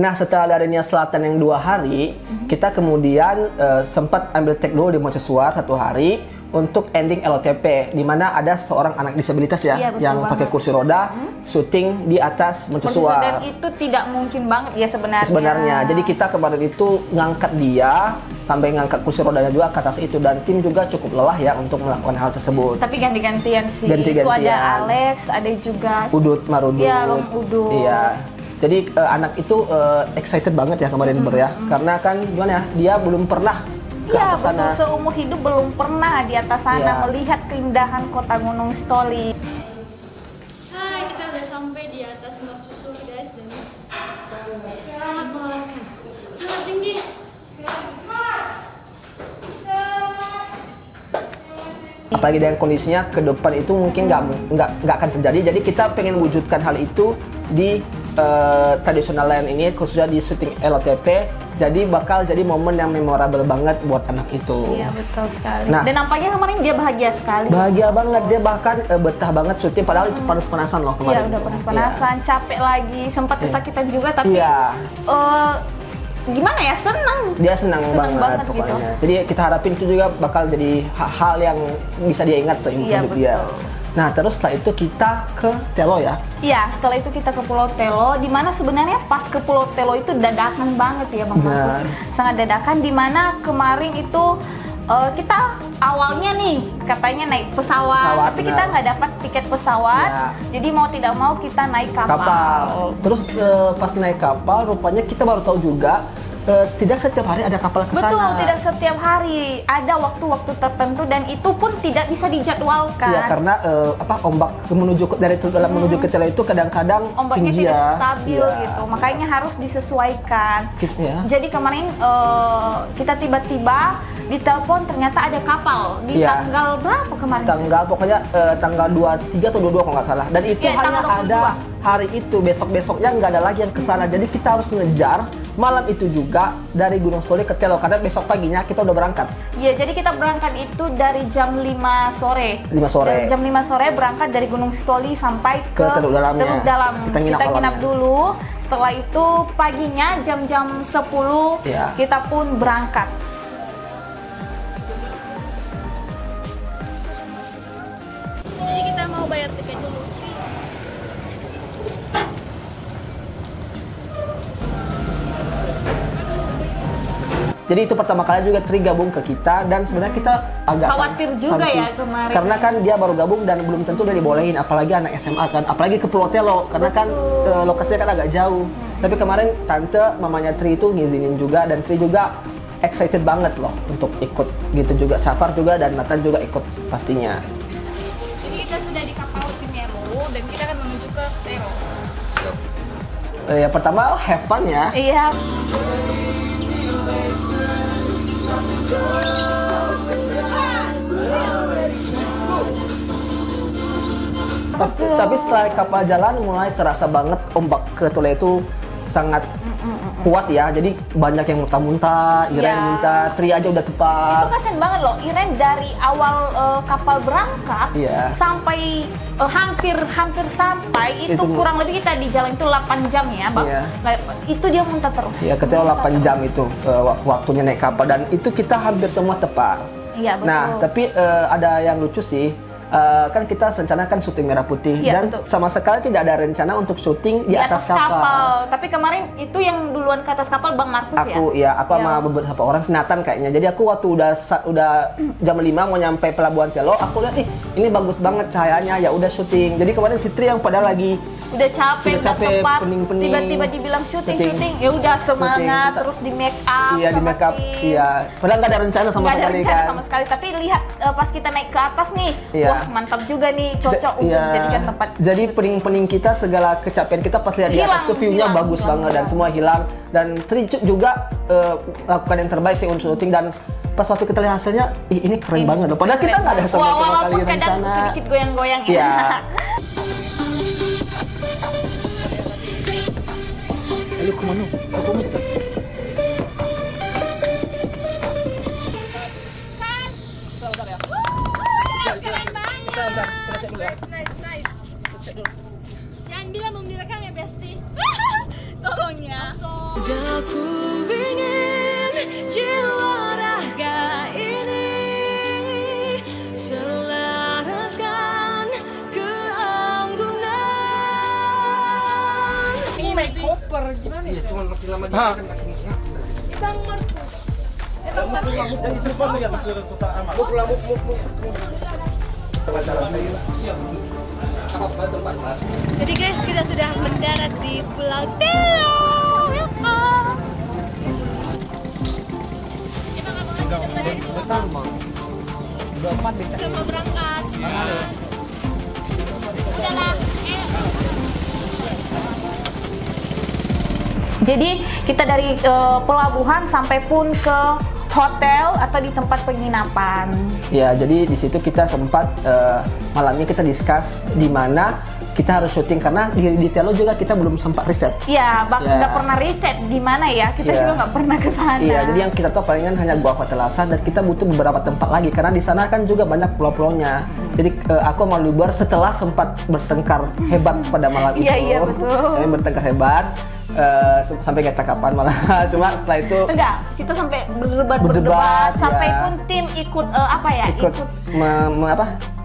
Nah, setelah dari Nia Selatan yang 2 hari, kita kemudian sempat ambil take dulu di Mercusuar 1 hari untuk ending LOTP, di mana ada seorang anak disabilitas ya, yang pakai kursi roda, syuting di atas Mercusuar. Dan itu tidak mungkin banget ya sebenarnya. Jadi kita kemarin itu ngangkat dia, sampai ngangkat kursi rodanya juga ke atas itu, dan tim juga cukup lelah ya untuk melakukan hal tersebut. Tapi ganti-gantian sih. Ganti-gantian. Itu ada Alex, ada juga Udut Marudut. Iya, Udut. Iya. Jadi anak itu excited banget ya kemarin ya, karena kan gimana ya, dia belum pernah ke atas sana. Betul, seumur hidup belum pernah di atas sana melihat keindahan kota Gunung Stoli. Hai, kita udah sampai di atas Mercusuar guys, dan sangat melelahkan, sangat tinggi. Apalagi dengan kondisinya ke depan itu mungkin nggak akan terjadi. Jadi kita pengen wujudkan hal itu di traditional land ini, khususnya di syuting LOTP. Jadi bakal jadi momen yang memorable banget buat anak itu. Iya, betul sekali. Nah, dan nampaknya kemarin dia bahagia sekali. Bahagia banget, dia bahkan betah banget syuting, padahal itu panas-panasan loh kemarin. Iya, udah panas-panasan, capek lagi, sempat kesakitan juga, tapi gimana ya, senang. Dia senang banget pokoknya. Gitu. Jadi kita harapin itu juga bakal jadi hal yang bisa dia ingat seumur hidup dia. Nah, terus setelah itu kita ke Telo ya? Iya, setelah itu kita ke Pulau Telo, di mana sebenarnya pas ke Pulau Telo itu dadakan banget ya Bang Markus. Sangat dadakan, di mana kemarin itu kita awalnya nih katanya naik pesawat, tapi kita nggak dapat tiket pesawat, jadi mau tidak mau kita naik kapal. Terus pas naik kapal, rupanya kita baru tahu juga tidak setiap hari ada kapal ke sana. Betul, tidak setiap hari. Ada waktu-waktu tertentu dan itu pun tidak bisa dijadwalkan. Iya, karena ombak menuju ke Telo itu kadang-kadang ombaknya tinggi tidak stabil gitu. Makanya harus disesuaikan. Jadi kemarin kita tiba-tiba ditelepon ternyata ada kapal di tanggal berapa kemarin? Pokoknya tanggal 23 atau 22 kalau nggak salah. Dan itu hanya ada hari itu, besok-besoknya nggak ada lagi yang ke sana. Jadi kita harus ngejar malam itu juga dari Gunung Stoli ke Telo, karena besok paginya kita udah berangkat. Iya, jadi kita berangkat itu dari jam 5 sore. Jam 5 sore berangkat dari Gunung Stoli sampai ke Teluk Dalam. Kita nginap dulu. Setelah itu paginya jam-jam 10 kita pun berangkat. Jadi kita mau bayar tiket dulu. Jadi itu pertama kali juga Tri gabung ke kita, dan sebenarnya kita agak khawatir juga ya kemarin. Karena kan dia baru gabung dan belum tentu dia dibolehin, apalagi anak SMA kan, apalagi ke Pulau Telo, karena kan lokasinya kan agak jauh. Tapi kemarin tante mamanya Tri itu ngizinin juga, dan Tri juga excited banget loh untuk ikut gitu juga. Safar juga dan Nathan juga ikut pastinya. Jadi kita sudah di kapal Semeru dan kita akan menuju ke Telo. Ya pertama have fun ya. Iya. Tapi setelah kapal jalan mulai terasa banget ombak ke Telo itu sangat kuat ya, jadi banyak yang muntah-muntah, Iren muntah, Tri aja udah tepar. Itu kasian banget loh, Iren dari awal kapal berangkat sampai hampir sampai itu kurang lebih kita di jalan itu 8 jam ya Bang. Itu dia muntah terus. Iya, ketika 8 jam itu waktunya naik kapal, dan itu kita hampir semua tepar. Iya, betul. Nah, tapi ada yang lucu sih. Kan kita rencanakan syuting Merah Putih, dan sama sekali tidak ada rencana untuk syuting di atas kapal. Tapi kemarin itu yang duluan ke atas kapal Bang Markus ya? Aku sama beberapa orang, Nathan kayaknya. Jadi aku waktu udah jam 5 mau nyampe pelabuhan Telo, aku lihat ini bagus banget cahayanya, ya udah syuting. Jadi kemarin si Tri yang pada lagi udah capek, pening-pening, tiba-tiba dibilang syuting, ya udah semangat, terus di make up. Iya, di make up. Iya. Padahal nggak ada rencana sama sekali kan. Sama sekali, tapi lihat pas kita naik ke atas nih, wah mantap juga nih, cocok untuk dijadikan tempat. Jadi pening-pening kita, segala kecapean kita pas lihat di atas tuh view-nya bagus banget dan semua hilang. Dan Tri juga lakukan yang terbaik sih untuk syuting, dan pas waktu kita lihat hasilnya, ini keren banget loh. Padahal kita nggak ada sama sekali rencana. Walaupun sedikit goyang-goyang ya. Ayo kemana? Nice. Jangan bilang mau direkam ya Besti. Tolong ya. Aku ingin jiwa raga ini selaraskan keanggunan. Ini naik koper gimana ya? Cuma makin lama dia akan makin Bang Markus. Jadi guys, kita sudah mendarat di Pulau Telo. Welcome. Kita udah mau berangkat. Semangat. Udahlah. Jadi kita dari pelabuhan sampai pun ke hotel atau di tempat penginapan. Ya, jadi di situ kita sempat malamnya kita discuss di mana kita harus syuting karena di Telo juga kita belum sempat riset. Iya, Ya. nggak pernah riset di mana ya. Kita Ya. juga nggak pernah ke sana. Iya, jadi yang kita tahu palingan hanya Gua Fatalasa dan kita butuh beberapa tempat lagi karena di sana kan juga banyak pulau-pulaunya. Jadi aku mau Lubar setelah sempat bertengkar hebat pada malam itu. Iya, betul. Kami bertengkar hebat. Sampai gak cakapan malah. Cuma setelah itu Enggak, kita sampai berdebat Berdebat, sampai ya. pun tim ikut apa ya? ikut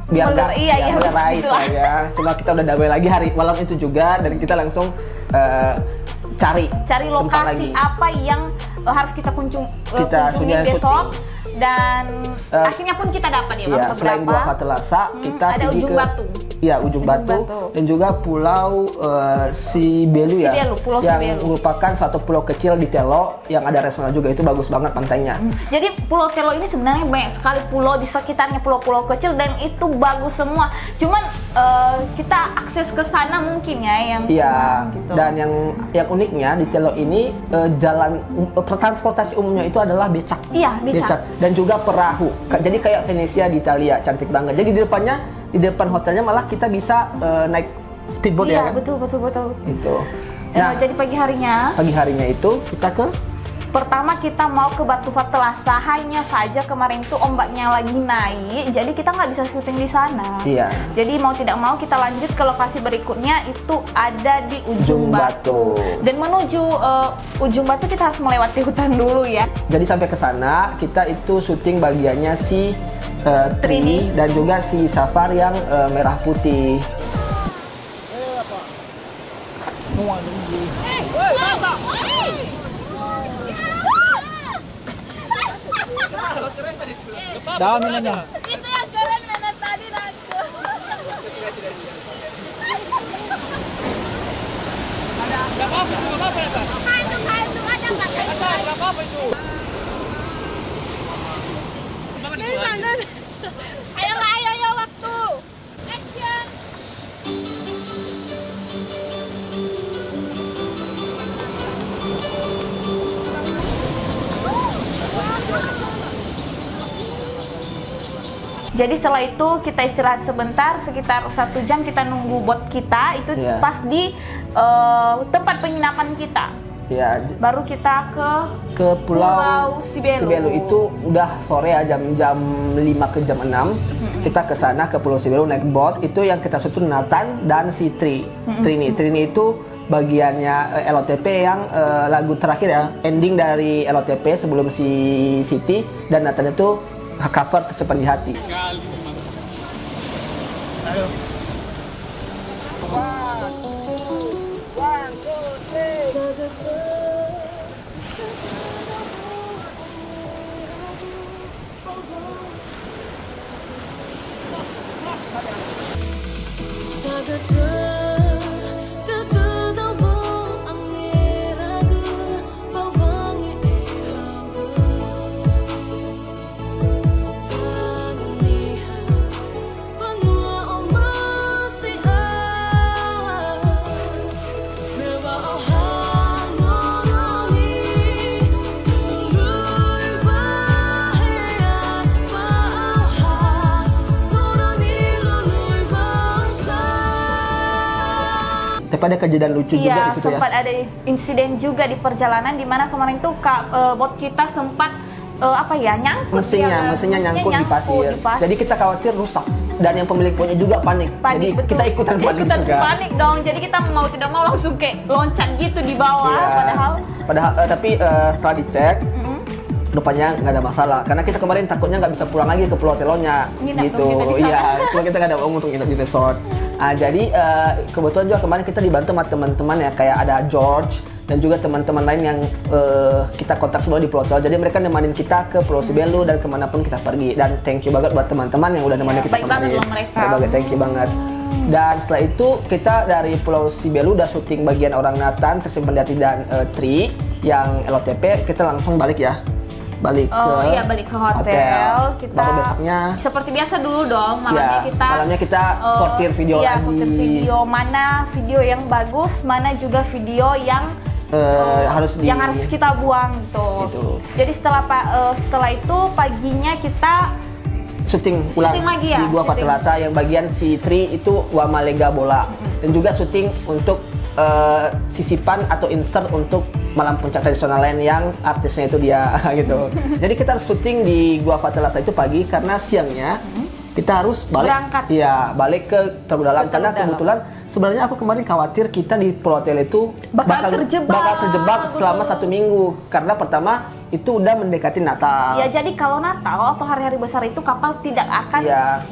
biar Meler- iya, melerai gitu. saya. Cuma kita udah damai lagi hari malam itu juga dan kita langsung cari Cari tempat lokasi lagi. apa yang harus kita Kita kunjungi sudah besok dan akhirnya pun kita dapat ya Bang, Iya, selain Gua Fatalasa, kita ada pergi Ujung ke Batu. Iya, Ujung Batu dan juga Pulau Sibelu ya. Sibelu, Pulau yang Sibelu. merupakan satu pulau kecil di Telo yang ada restoran juga, itu bagus banget pantainya. Jadi Pulau Telo ini sebenarnya banyak sekali pulau di sekitarnya, pulau-pulau kecil dan itu bagus semua. Cuman kita akses ke sana mungkin ya yang Iya, gitu. dan yang uniknya di Telo ini jalan transportasi umumnya itu adalah becak. Iya, becak. Dan juga perahu. Jadi kayak Venesia di Italia, cantik banget. Jadi di depan hotelnya malah kita bisa naik speedboat Iya, ya kan? betul. Itu. Nah, Jadi pagi harinya pagi harinya itu kita ke pertama kita mau ke Batu Fatalasa, hanya saja kemarin itu ombaknya lagi naik, jadi kita nggak bisa syuting di sana. Iya. Jadi mau tidak mau kita lanjut ke lokasi berikutnya, itu ada di Ujung Batu. Dan menuju Ujung Batu kita harus melewati hutan dulu ya. Jadi sampai ke sana kita itu syuting bagiannya si Trini dan juga si Safar yang merah putih. dalam minanya. Itu yang keren mana tadi Naku. Enggak apa-apa ya, Pak. Hantu ada nggak? Enggak apa-apa itu. Ayo waktu. Action. Jadi setelah itu kita istirahat sebentar, sekitar 1 jam kita nunggu bot kita itu Iya. pas di tempat penginapan kita. Ya, Baru kita ke Pulau Sibelu. itu udah sore ya, jam 5 ke jam 6. Kita ke sana ke Pulau Sibelu naik boat. Itu yang kita syuting Nathan dan si Trini itu bagiannya LOTP yang lagu terakhir ya, ending dari LOTP sebelum si Siti, dan Nathan itu cover Tersimpan di Hati. Tapi ada kejadian lucu juga Iya, di situ ya. sempat ada insiden juga di perjalanan di mana kemarin tuh bot kita sempat nyangkut. Mesinnya nyangkut di pasir. Jadi kita khawatir rusak. Dan yang pemilik punya juga panik. Jadi betul. kita ikutan panik juga. panik dong. Jadi kita mau tidak mau langsung kayak loncat gitu di bawah. Iya. Padahal Padahal tapi setelah dicek rupanya nggak ada masalah karena kita kemarin takutnya nggak bisa pulang lagi ke Pulau Telonya Nginep gitu. dong kita di sana. Iya, cuma kita nggak ada uang untuk nginep di resort. Jadi kebetulan juga kemarin kita dibantu sama teman-teman ya, kayak ada George dan juga teman-teman lain yang kita kontak semua di Pulau Telo. Jadi mereka nemanin kita ke Pulau Sibelu dan kemanapun kita pergi. Dan thank you banget buat teman-teman yang udah nemanin kita baik banget kemarin. loh mereka. Baik banget, thank you banget. Dan setelah itu kita dari Pulau Sibelu udah syuting bagian Orang Nathan, Tersimpan di Hati dan Tri yang LOTP. Kita langsung balik ya. Balik ke hotel. Kita baru besoknya seperti biasa dulu dong, malamnya kita sortir video lagi. Sortir video, mana video yang bagus, mana juga video yang harus kita buang gitu. Jadi setelah itu paginya kita syuting ulang lagi ya? Di Gua Fatelasa yang bagian si Tri itu Wamalega Bola dan juga syuting untuk sisipan atau insert untuk Malam Puncak Tradisional lain yang artisnya itu dia gitu. Jadi kita harus syuting di Gua Fatelasa itu pagi karena siangnya kita harus berangkat. Iya, balik ke Teluk Dalam karena kebetulan sebenarnya aku kemarin khawatir kita di Pulau Telo itu bakal terjebak selama 1 minggu karena pertama itu udah mendekati Natal. Ya, jadi kalau Natal atau hari-hari besar itu kapal tidak akan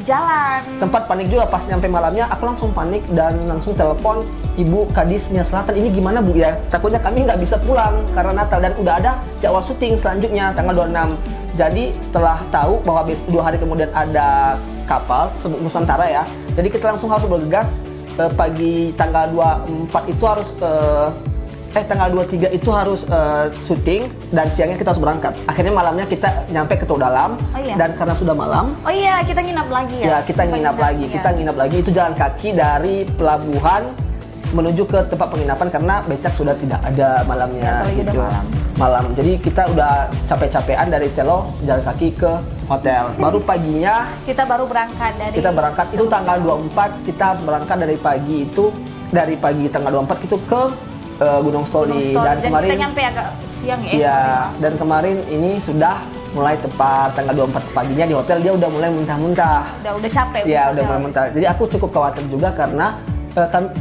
jalan. Sempat panik juga pas nyampe malamnya, aku langsung panik dan langsung telepon Ibu Kadis Nia Selatan, ini gimana Bu ya? Takutnya kami nggak bisa pulang karena Natal dan udah ada jadwal syuting selanjutnya tanggal 26. Jadi setelah tahu bahwa 2 hari kemudian ada kapal Nusantara ya, jadi kita langsung harus bergegas pagi tanggal 24 itu harus tanggal 23 itu harus syuting dan siangnya kita harus berangkat. Akhirnya malamnya kita nyampe ke Teluk Dalam dan karena sudah malam. Oh iya, kita nginap lagi ya. Ya, kita nginap lagi. Kita nginap lagi itu jalan kaki dari pelabuhan menuju ke tempat penginapan karena becak sudah tidak ada malamnya gitu. Malam. Jadi kita udah capek-capean dari Telo jalan kaki ke hotel. Baru paginya kita baru berangkat dari itu tanggal 24 kita harus berangkat dari pagi tanggal 24 itu ke Gunung Stoli dan kemarin kita nyampe agak siang ya. Iya, dan kemarin ini sudah mulai tepat tanggal 24 paginya di hotel dia udah mulai muntah-muntah. Udah capek. Iya, udah mulai muntah. Jadi aku cukup khawatir juga karena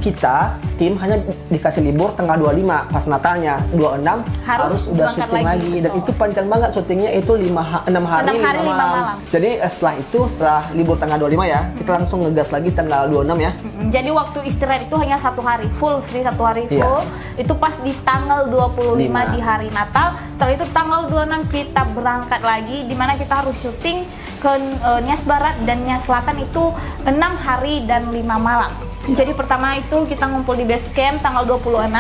kita tim hanya dikasih libur tanggal 25 pas Natalnya, 26 harus udah syuting lagi gitu. Dan itu panjang banget syutingnya itu 6 hari 5 malam. Jadi setelah libur tanggal 25 ya, kita langsung ngegas lagi tanggal 26 ya. Jadi waktu istirahat itu hanya 1 hari full sih, 1 hari full. Itu pas di tanggal 25 di hari Natal. Setelah itu tanggal 26 kita berangkat lagi di mana kita harus syuting ke Nias Barat dan Nias Selatan itu 6 hari dan 5 malam. Jadi pertama itu kita ngumpul di base camp tanggal 26,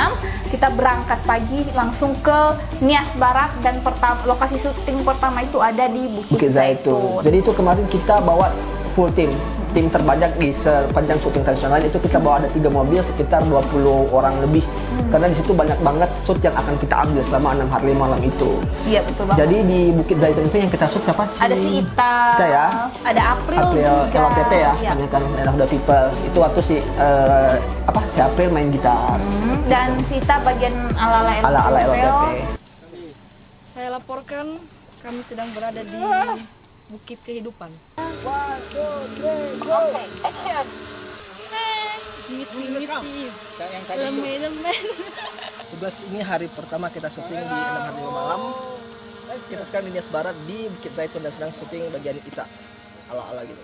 kita berangkat pagi langsung ke Nias Barat dan lokasi syuting pertama itu ada di Bukit Zaitun. Jadi itu kemarin kita bawa full tim terbanyak di sepanjang syuting tradisional itu kita bawa ada 3 mobil sekitar 20 orang lebih karena di situ banyak banget shoot yang akan kita ambil selama 6 hari 5 malam itu. Iya betul banget. Jadi di Bukit Zaitun itu yang kita shoot siapa sih? Ada si Ita ya, ada April juga. LOTP ya, banyak kan Daerah Udah People. Itu waktu si April main gitar. Dan si Ita bagian ala-ala LOTP. Saya laporkan kami sedang berada di Bukit Kehidupan. 1, 2, 3, go! Action! Lemen. Tugas ini hari pertama kita syuting di 6 hari 5 malam. Kita sekarang di Nias Barat di Bukit Zaitun dan sedang syuting bagian Ita ala-ala gitu.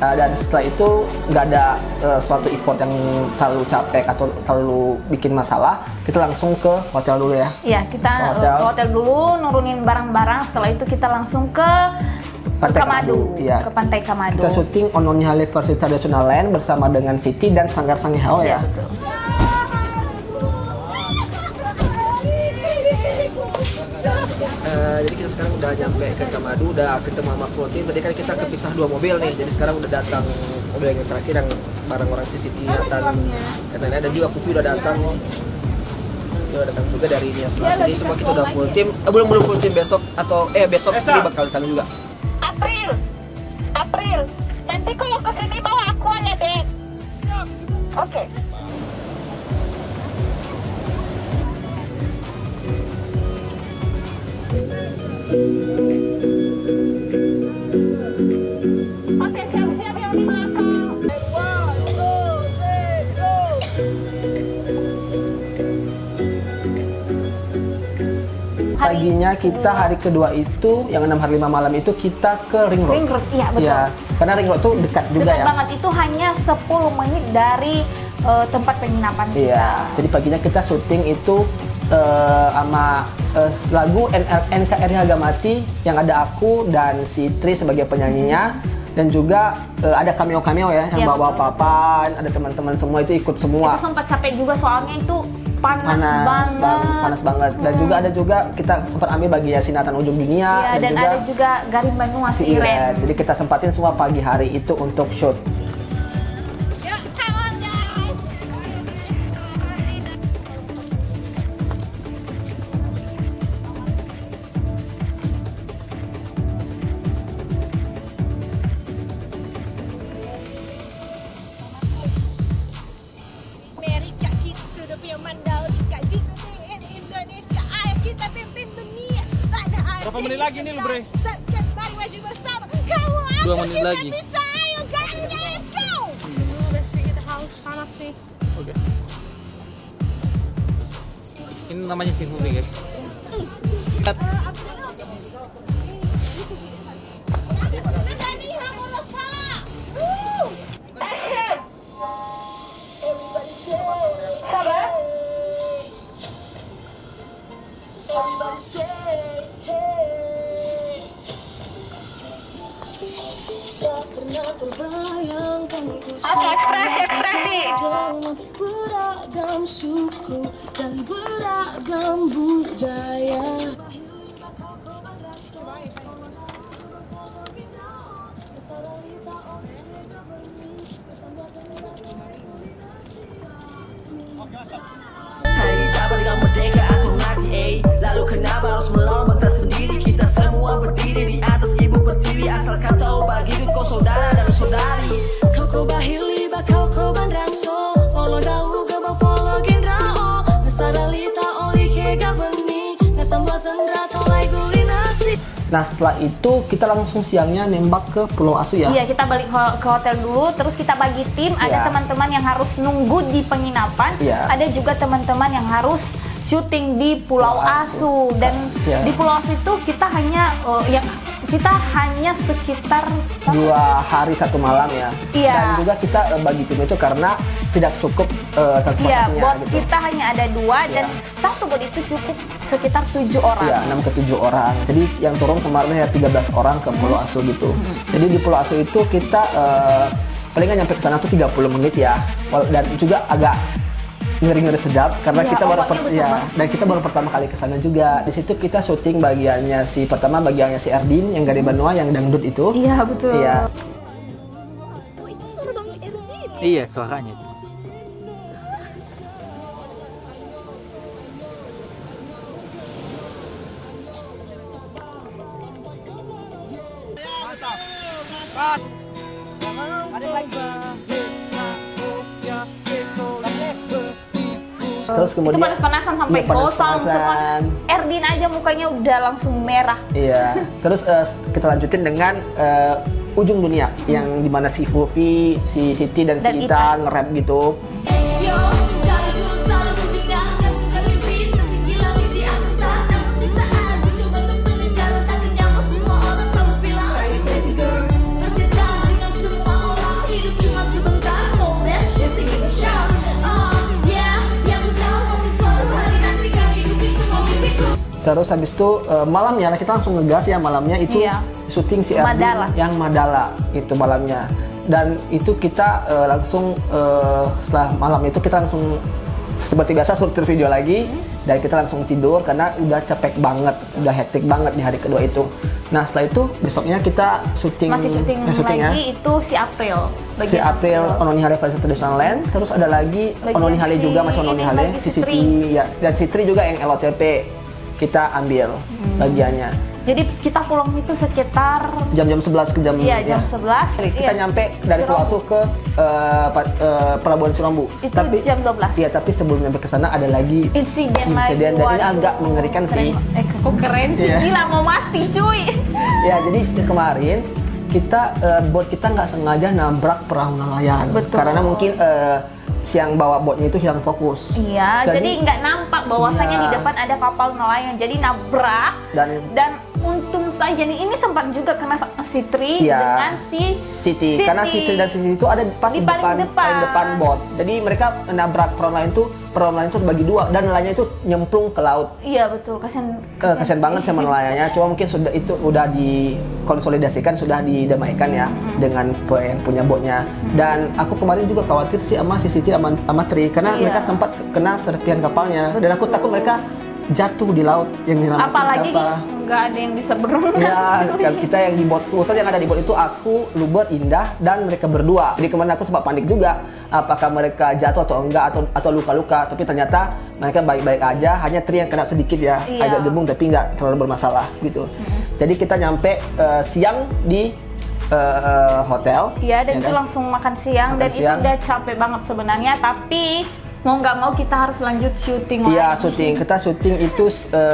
Dan setelah itu nggak ada suatu effort yang terlalu capek atau terlalu bikin masalah, kita langsung ke hotel dulu ya. Iya, kita ke hotel dulu, nurunin barang-barang. Setelah itu kita langsung ke Pantai Kamadu. Ke Pantai Kamadu. Kita syuting Ononi Hale versi Traditional Land bersama dengan Siti dan Sanggar Sangihao ya. Betul. Jadi kita sekarang udah nyampe ke Kamadu, udah ketemu sama full team. Tadi kan kita kepisah 2 mobil nih, jadi sekarang udah datang mobil yang terakhir yang bareng orang Siti, Nathan, dan juga Fufi udah datang. Dia udah datang juga dari Nias Selatan. Jadi semua kita udah full team. Belum full team besok Sri bakal datang juga. April, nanti kalau kesini bawa aku ya dek. Oke. Oke, siap-siap yang di belakang. Paginya kita hari kedua itu, yang 6 hari 5 malam itu kita ke Ring Road. Ring Road, iya betul. Iya, karena Ring Road tuh dekat juga Dekat ya. banget, itu hanya 10 menit dari tempat penginapan kita. Iya, jadi paginya kita syuting itu sama lagu NKRI Harga Mati yang ada aku dan si Tri sebagai penyanyinya, dan juga ada cameo-cameo ya yang Iya, bawa betul. papan, ada teman-teman semua itu ikut semua. Itu sempat capek juga soalnya itu panas banget. Panas banget. Dan juga ada juga kita sempat ambil bagi Sinatan Ujung Dunia, Iya, dan ada juga Garim Banua si si Iren. Iren. Jadi kita sempatin semua pagi hari itu untuk shoot. Yuk, come on guys. Mari Kak, kita sudah punya Mandalika. Cinta dengan Indonesia, ayo kita pimpin dunia. Tanah air Berapa menit ini lagi nih lu, Bre? Satkan, mari maju bersama. Kamu aku, 2 menit kita lagi. bisa. Ayo Garuda, let's go. Besti, kita haus panas nih. Oke. Ini namanya si movie guys. Cut. Beragam suku dan beragam budaya. Hai, kabar dengan merdeka atau mati, lalu kenapa harus melawan bangsa sendiri? Kita semua berdiri di atas ibu pertiwi, asal kau tahu bagiku kau saudara dan saudari. Kau bahili bakau kau bandraso, olo dau gabau polo gendrao, nasadalita oli ke gaveni, nasambua sendra tolai gulinasi. Nah setelah itu kita langsung siangnya nembak ke Pulau Asu ya. Iya, kita balik ke hotel dulu, terus kita bagi tim. Iya. Ada teman-teman yang harus nunggu di penginapan, Iya. ada juga teman-teman yang harus syuting di Pulau Asu. Dan Iya. di Pulau Asu itu kita hanya sekitar 2 hari 1 malam ya. Iya. Dan juga kita bagi tim itu karena tidak cukup transportasinya Iya, bot gitu. kita hanya ada 2 dan satu bot itu cukup sekitar 7 orang. Iya, 6 ke 7 orang. Jadi yang turun kemarin ya 13 orang ke Pulau Asu gitu. Jadi di Pulau Asu itu kita palingan nyampe ke sana tuh 30 menit ya. Dan juga agak ngeri-ngeri sedap karena Iya, kita baru ombaknya besar banget. dan kita baru pertama kali ke sana juga. Di situ kita syuting bagiannya si Erdin yang Garim Banua yang dangdut itu. Iya, betul. Iya. Iya, suaranya. Terus Itu kemudian panas-panasan sampai Iya, gosong panas-panasan. semua. Erdin aja mukanya udah langsung merah. Iya, terus kita lanjutin dengan Ujung Dunia yang dimana si Fufi, si Siti dan si Dan Ita Ita. nge-rap gitu. Yo, dari dulu selalu kudengarkan cerita mimpi setinggi langit di angkasa. Namun di saat ku coba untuk mengejar takkan nyampe semua orang selalu bilang crazy girl. Masih tahu dengan semua orang hidup cuma sebentar, so let's just give a shot. Yeah, yang ku tahu pasti suatu hari nanti kan hidupi semua mimpiku. Terus habis itu malamnya kita langsung ngegas ya, malamnya itu Iya. syuting si Erdin Madala. yang Madala itu malamnya. Dan itu kita langsung setelah malam itu kita langsung seperti biasa syuting video lagi dan kita langsung tidur karena udah capek banget, udah hektik banget di hari kedua itu. Nah setelah itu besoknya kita syuting Masih syuting ya. lagi itu si April. Si April Ononi Hale Festival Traditional Land, terus ada lagi Bagian Ononi Hale si juga masih Ononi ini Hale, lagi si si Tri. Siti ya, dan si Tri juga yang LOTP kita ambil bagiannya. Jadi kita pulang itu sekitar Jam-jam 11 ke jam jam 11. Kita nyampe dari Pulau Asuh ke Pelabuhan Sirambu. Itu jam 12. Iya, tapi sebelum nyampe ke sana ada lagi insiden lagi. dan ini Waduh. agak mengerikan sih. Kok keren sih, Iya. gila mau mati cuy. Ya, jadi kemarin kita bot kita nggak sengaja nabrak perahu nelayan. Betul. Karena mungkin siang bawa botnya itu hilang fokus. Iya, jadi nggak nampak bahwasanya Iya. di depan ada kapal nelayan. Jadi nabrak dan untung saja nih ini sempat juga kena si Tri Iya. dengan si Siti. Karena Siti dan Siti itu ada pas Di di paling paling depan bot. Jadi mereka nabrak perahu nelayan itu bagi dua dan nelayannya itu nyemplung ke laut. Iya betul, kasihan Kasian banget sama nelayannya, cuma mungkin sudah itu udah dikonsolidasikan, sudah didamaikan ya dengan yang punya botnya. Dan aku kemarin juga khawatir sih sama si Siti sama Tri karena Iya. mereka sempat kena serpihan kapalnya dan aku takut mereka jatuh di laut yang nyelamatin apalagi siapa. nggak ada yang bisa berenang. Ya, cuy. kan kita yang di bot, total yang ada di bot itu aku, Lubet, Indah, dan mereka berdua. Jadi kemarin aku sempat panik juga, apakah mereka jatuh atau enggak atau luka-luka. Tapi ternyata mereka baik-baik aja, hanya Tri yang kena sedikit ya, Iya. agak gebung tapi nggak terlalu bermasalah gitu. Jadi kita nyampe siang di hotel. Iya, dan ya itu kan? langsung makan siang Makan dan siang. itu udah capek banget sebenarnya, tapi mau nggak mau kita harus lanjut syuting Iya, lagi. syuting. Kita syuting itu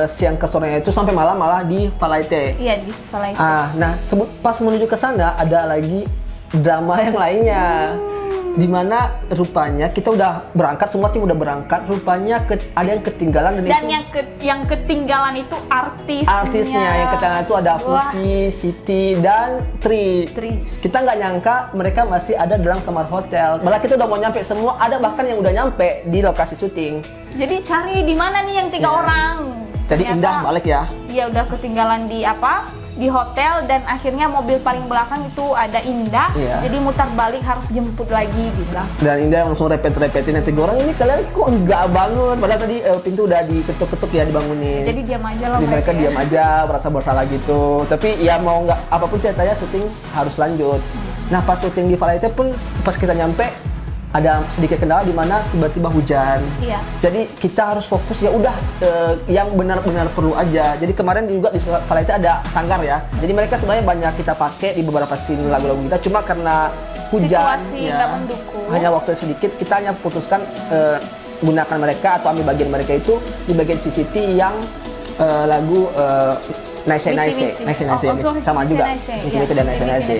siang ke sorenya itu sampai malam malah di Valaite. Iya di Valaite. Nah, pas menuju ke sana ada lagi drama yang lainnya. Dimana rupanya kita udah berangkat, semua tim udah berangkat, rupanya ada yang ketinggalan dan itu yang ketinggalan itu artisnya yang ketinggalan itu ada Wah. Fufi, Siti, dan Tri. Kita nggak nyangka mereka masih ada dalam kamar hotel. Malah kita udah mau nyampe semua, ada bahkan yang udah nyampe di lokasi syuting. Jadi cari di mana nih yang 3 Iya. orang. Jadi Ternyata, Indah balik ya. Iya udah ketinggalan di hotel dan akhirnya mobil paling belakang itu ada Indah. Iya. Jadi mutar balik harus jemput lagi di belakang. Dan Indah langsung repet-repetin yang 3 orang ini, kalian kok nggak bangun? Padahal tadi pintu udah diketuk-ketuk ya dibangunin. Jadi diam aja lah Jadi mereka diam aja, merasa bersalah gitu. Tapi ya mau nggak apapun ceritanya syuting harus lanjut. Nah pas syuting di Valaite pun pas kita nyampe ada sedikit kendala di mana tiba-tiba hujan. Iya. Jadi kita harus fokus ya udah yang benar-benar perlu aja. Jadi kemarin juga di Valaite ada sanggar ya. Jadi mereka sebenarnya banyak kita pakai di beberapa scene lagu-lagu kita. Cuma karena hujan Situasi ya, nggak mendukung. hanya waktu sedikit, kita hanya putuskan gunakan mereka atau ambil bagian mereka itu di bagian CCT yang lagu Nice Nice sama juga. Itu dan Nice Nice.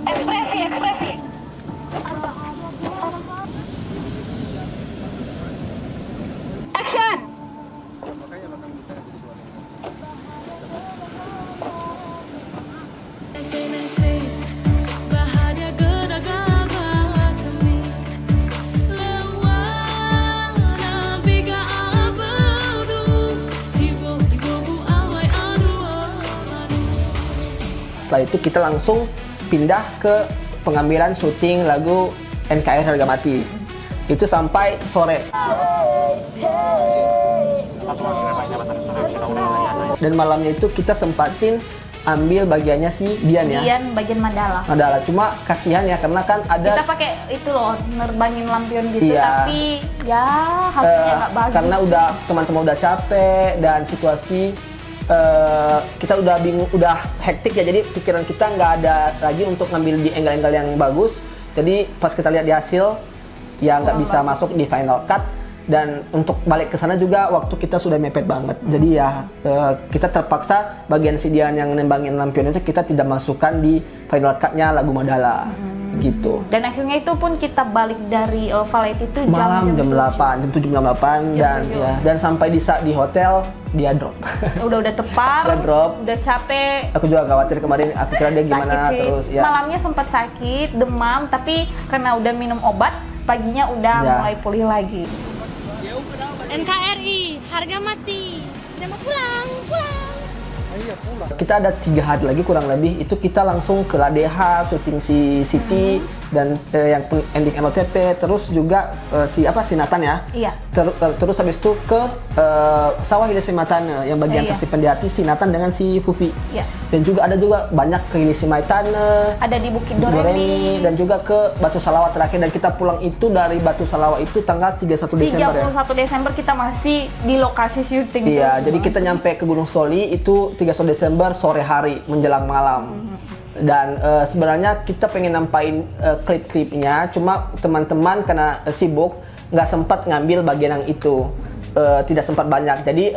Ekspresi. Action. Bahagia gerak kami lewat nabiga abadu ibu awai aduh. Setelah itu kita langsung pindah ke pengambilan syuting lagu NKR Harga Mati. Itu sampai sore. Dan malamnya itu kita sempatin ambil bagiannya si Dian ya. Dian bagian Mandala. Adalah cuma kasihan ya karena kan ada Kita pakai itu loh, nerbangin lampion gitu, Iya. tapi ya hasilnya nggak bagus. karena udah teman-teman udah capek dan situasi kita udah bingung, udah hektik ya, jadi pikiran kita nggak ada lagi untuk ngambil di angle-angle yang bagus. Jadi pas kita lihat di hasil ya nggak bisa masuk di final cut, dan untuk balik ke sana juga waktu kita sudah mepet banget. Jadi ya kita terpaksa bagian si Dian yang nembangin lampion itu kita tidak masukkan di final cutnya lagu Mandala gitu. Dan akhirnya itu pun kita balik dari Valaite itu Malam jam 7. 8, jam 7 jam 8 dan 7. ya, dan sampai di hotel dia drop. Udah tepar, Udah drop. udah capek. Aku juga khawatir kemarin, aku kira dia gimana Sakit sih. terus ya. Malamnya sempat sakit, demam, tapi karena udah minum obat, paginya udah Ya. mulai pulih lagi. NKRI harga mati. Udah mau pulang. Kita ada 3 hari lagi kurang lebih, itu kita langsung ke Ladeha, syuting si Siti dan yang ending LOTP, terus juga si Nathan ya. Iya. Terus habis itu ke Sawah Hilesi Matane yang bagian tersimpan di hati si Nathan dengan si Fufi. Iya. Dan juga ada juga banyak ke Hilesi Maitane, Ada di Bukit Doremi, dan juga ke Batu Salawat terakhir, dan kita pulang itu dari Batu Salawat itu tanggal 31 Desember ya. 31 Desember kita masih di lokasi syuting. Iya, jadi kita nyampe ke Gunung Stoli itu 31 Desember sore hari menjelang malam. Dan sebenarnya kita pengen nampain klip-klipnya, cuma teman-teman karena sibuk nggak sempat ngambil bagian yang itu, tidak sempat banyak. Jadi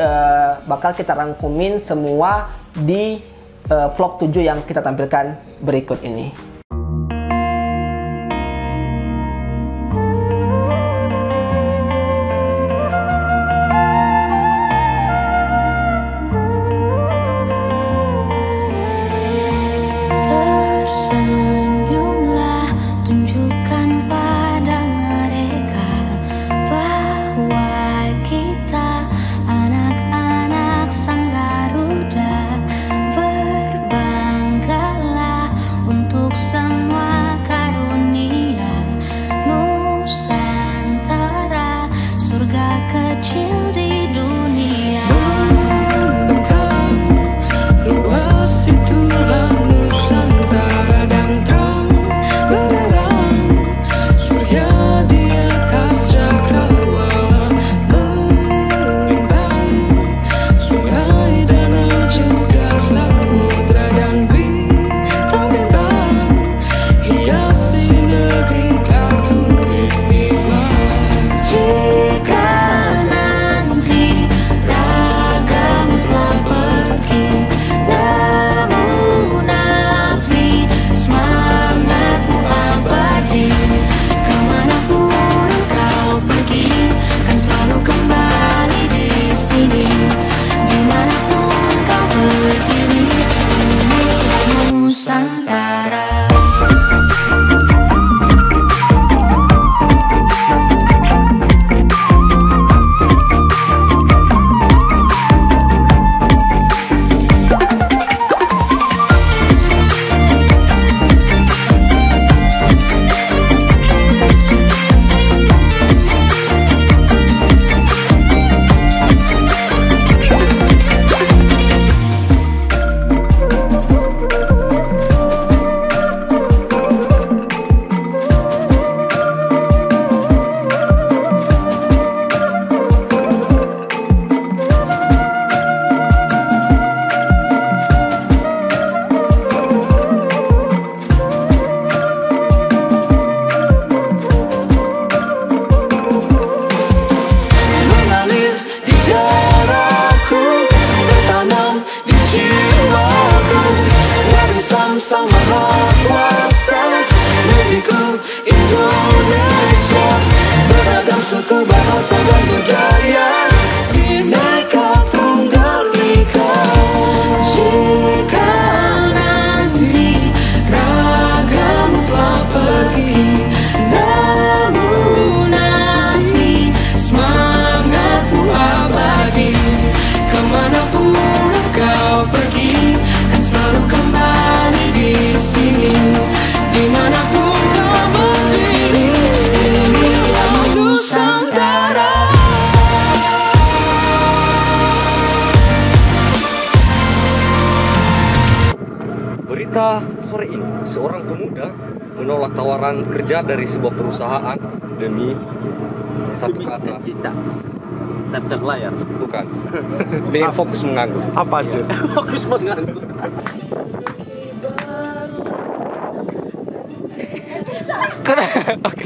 bakal kita rangkumin semua di vlog 7 yang kita tampilkan berikut ini. Tersenyumlah, tunjukkan pada mereka bahwa kita anak-anak Sang Garuda. Berbanggalah untuk semua karunia Nusantara, surga kecil di dunia. Membentang luas itulah Nusantara dan terang benderang surya di atas cakrawala, melintang sungai, danau juga samudra dan bintang-bintang hiasi negeri khatulistiwa. Jika nanti ragamu telah pergi, namun api semangatmu abadi. Kemanapun kau pergi, kan selalu kembali di sini. Dimanapun kau berdiri, inilah Nusantara. Mengalir di darahku, tertanam di jiwaku, warisan Sang Maha Kuasa, negeriku Indonesia. Beragam suku, bahasa dan budaya, Bhinneka Tunggal Ika. Jika nanti ragamu telah pergi, namun api semangatmu abadi. Kemanapun kau pergi, kan selalu kembali di sini. Dimanapun kau berdiri, inilah Nusantara. Berita sore ini, seorang pemuda menolak tawaran kerja dari sebuah perusahaan demi satu kata. Cita. Daftar layar. Bukan. Pengen fokus menganggur. Apa aja? Fokus menganggur. Oke.